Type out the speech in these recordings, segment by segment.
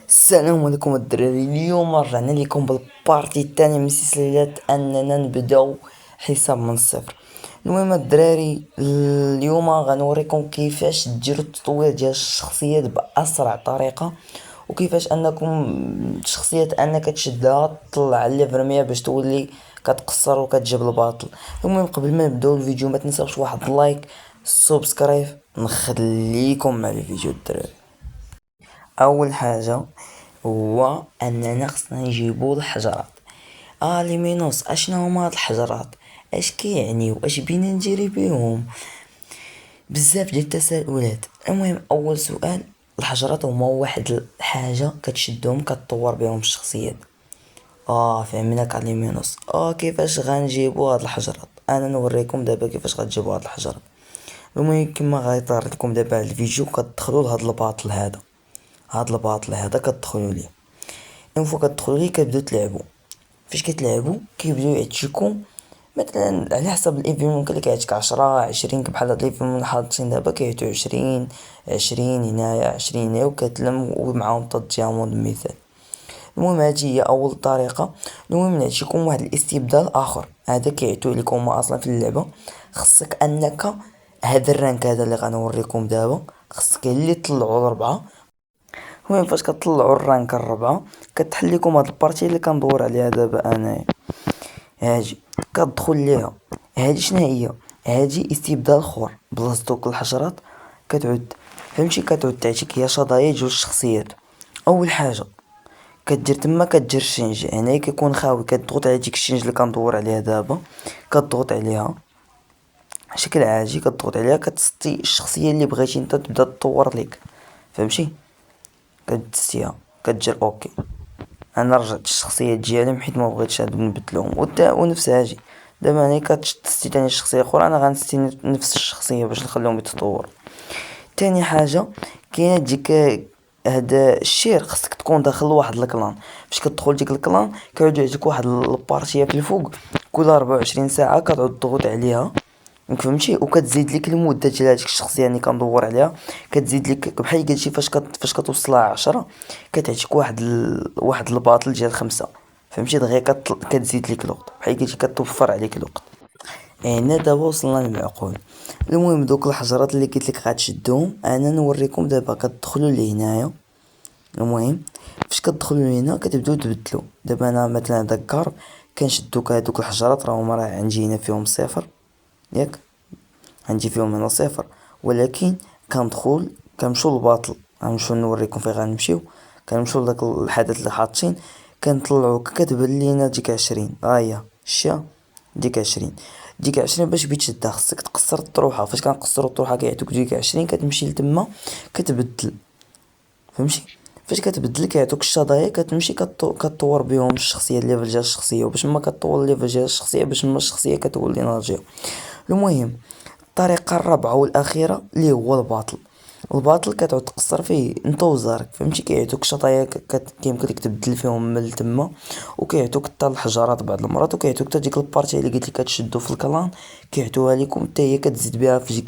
السلام عليكم الدراري. اليوم رجعنا لكم بالبارتي الثانية من سلسلة اننا نبداو حساب من الصفر. المهم الدراري، اليوم غنوريكم كيفاش ديروا التطوير ديال الشخصيات باسرع طريقة، وكيفاش انكم الشخصيات انك تشدها تطلع الليفل 100 باش تولي كتقصر وكتجيب الباطل. المهم قبل ما نبداو الفيديو ما تنساوش واحد لايك، سبسكرايب، نخليكم مع الفيديو الدراري. اول حاجه هو اننا خصنا نجيبو الحجرات. ليمينوس، اشنو هما هاد الحجرات؟ اش كيعنيو؟ اش بينا نديري بيهم؟ بزاف ديال التساؤلات. المهم اول سؤال، الحجرات هما واحد الحاجه كتشدهم كتطور بهم الشخصيات. فهمناك على ليمينوس. كيفاش غنجيبو هاد الحجرات؟ انا نوريكم دابا كيفاش غتجيبو هاد الحجرات. المهم كما غيطير لكم دابا على الفيديو كتدخلوا لهاد الباطل هذا. كتدخلوا ليه. اون فوا كتدخلوا ليه كتبداو تلعبوا. فاش كتلعبوا كيبداو يعطيكم مثلا على حسب الايفون، ممكن لك يعطيك 10 20 بحال هاد الايفون من حاطين دابا كيعطيو 20 هنايا 20 هنايا وكتلم ومعاهم طا الديامون مثال. المهم هادي هي اول طريقه. المهم نعطيكم واحد الاستبدال اخر، هذا كيعطيو لكم هما اصلا في اللعبه. خصك انك هذا الرانك هذا اللي غنوريكم دابا خصك اللي تطلعوا الاربعه. المهم فاش كطلعوا الرانك الرابعة كتحل لكم هاد البارتي اللي كندور عليها دابا انايا. هاجي كتدخل ليها. هادي شنو هي؟ هادي استبدال اخر بلاصه دوك الحشرات. كتعود فهمتي، كتعود تعطيك هي شظايا جوج شخصيات. اول حاجه كدير تما كدير الشنج، هنايا كيكون خاوي، كتضغط على ديك الشنج اللي كندور عليها دابا، كتضغط عليها بشكل عاجي، كتضغط عليها كتسطي الشخصيه اللي بغيتي انت تبدا تطور ليك. فهمتي؟ كتسيها كتجر اوكي. انا رجعت الشخصيه ديالهم حيت ما بغيتش هادو نبدلهم ونفس هاجي. دابا انا كتستي تاني شخصيه اخرى، انا غنستي نفس الشخصيه باش نخليهم يتطوروا. تاني حاجه كاينه ديك هذا الشير، خصك تكون داخل واحد الكلان. فاش كتدخل ديك الكلان كيعود يعطيك واحد البارتيه في الفوق، كل 24 ساعه كتعود تضغط عليها. فهمتي؟ وكتزيد لك المده ديال هذيك الشخصيه اللي كندور عليها. كتزيد لك بحال قلتي فاش كتوصلها 10 كتعطيك واحد الباطل ديال 5. فهمتي؟ دغيا كتزيد لك الوقت بحال قلتي كتوفر عليك الوقت. هنا دابا وصلنا للمعقول. المهم دوك الحجرات اللي قلت لك غتشدهم انا نوريكم دابا. كتدخلوا لهنايا. المهم فاش كتدخلوا لهنا كتبداو تبدلوا. دابا انا مثلا داك كارب كنشد دوك الحجرات، راهم راه عندي هنا فيهم صفر، ياك عندي فيهم هنا صفر، ولكن كندخل كنمشيو للباطل. غنمشيو نوريكم فين غنمشيو. كنمشيو لداك الحدث اللي حاطين كنطلعو كتبان لينا ديك 20. هي شتيها ديك 20. ديك 20 باش بغيت تشدها خصك تقصر الطروحه. فاش كنقصرو الطروحه كيعطيوك ديك 20، كتمشي لتما كتبدل. فهمتي؟ فاش كتبدل كيعطوك الشظايا كتمشي كطور بهم الشخصيه، الليفل ديال الشخصيه، وباش ما كطور الليفل ديال الشخصيه باش ما الشخصيه كتولي ناضجه. المهم الطريقة الرابعة والأخيرة اللي هو الباطل. الباطل كتعود تقصر فيه انت وزارك. فهمتي؟ كيعطوك شطايا كيمكن ليك تبدل فيهم من تما، وكيعطوك حتى الحجرات بعض المرات، وكيعطوك حتى ديك البارتي اللي قلت لك كتشدو في الكلان كيعطوها لكم حتى هي كتزيد بها في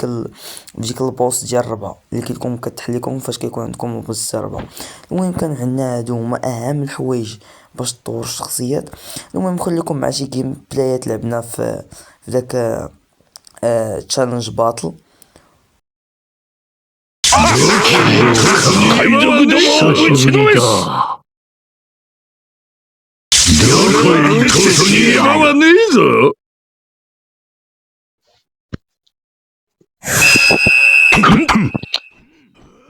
ديك البوس ديال الربعة اللي كتكون كتحليكم فاش كيكون عندكم البوس الربعة. المهم كان عندنا هادو هما اهم الحوايج باش تطور الشخصيات. المهم نخليكم مع شي جيم بلايات لعبنا في داك تشالنج باتل. 海賊どもを打ちのめす。どこへ行くことに今はねえぞ。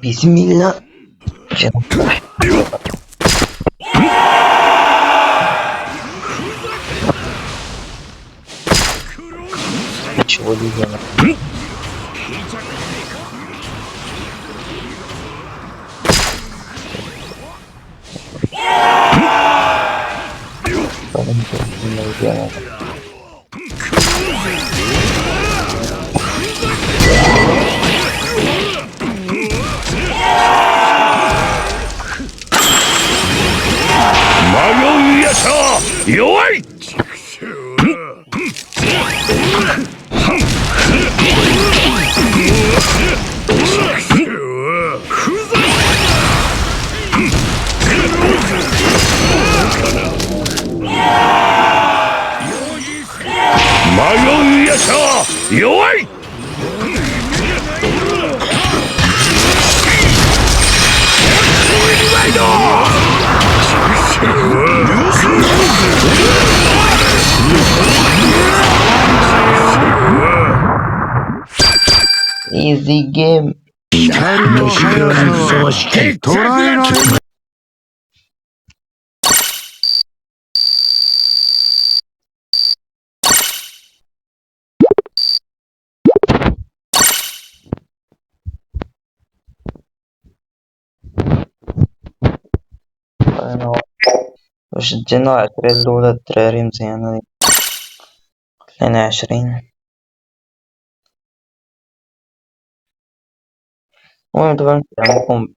بسم الله. شغلي هنا.迷うやつは弱い。迷うやつは弱い。ワイイージーゲーム。光の速さは捉えられない。أنا واش دينا 20 الأولى الدراري مزيانة، خلينا 20. المهم دابا نفهمكم.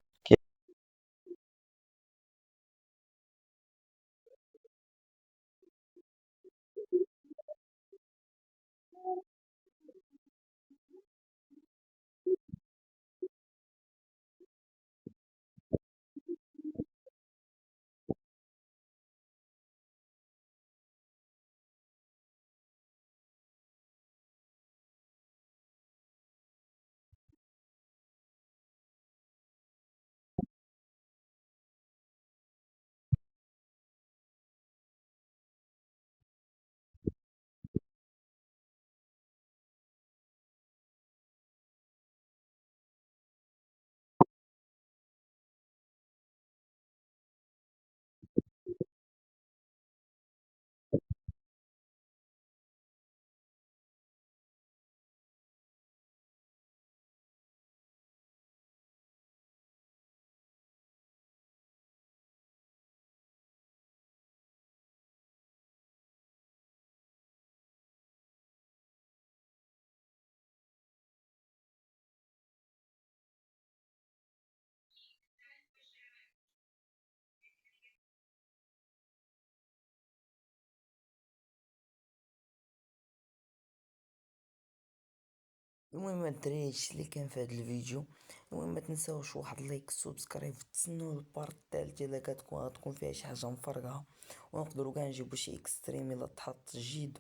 المهم الدراري هادشي اللي كان في هاد الفيديو. المهم متنساوش واحد لايك سبسكرايب، تسناو البارت الثالث الا غتكون فيها شي حاجه مفرقعه، ونقدروا كاع نجيبو شي اكستريم الا تحط جيد.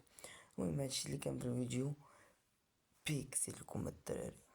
المهم هادشي اللي كان في الفيديو. بيكسي لكم الدراري.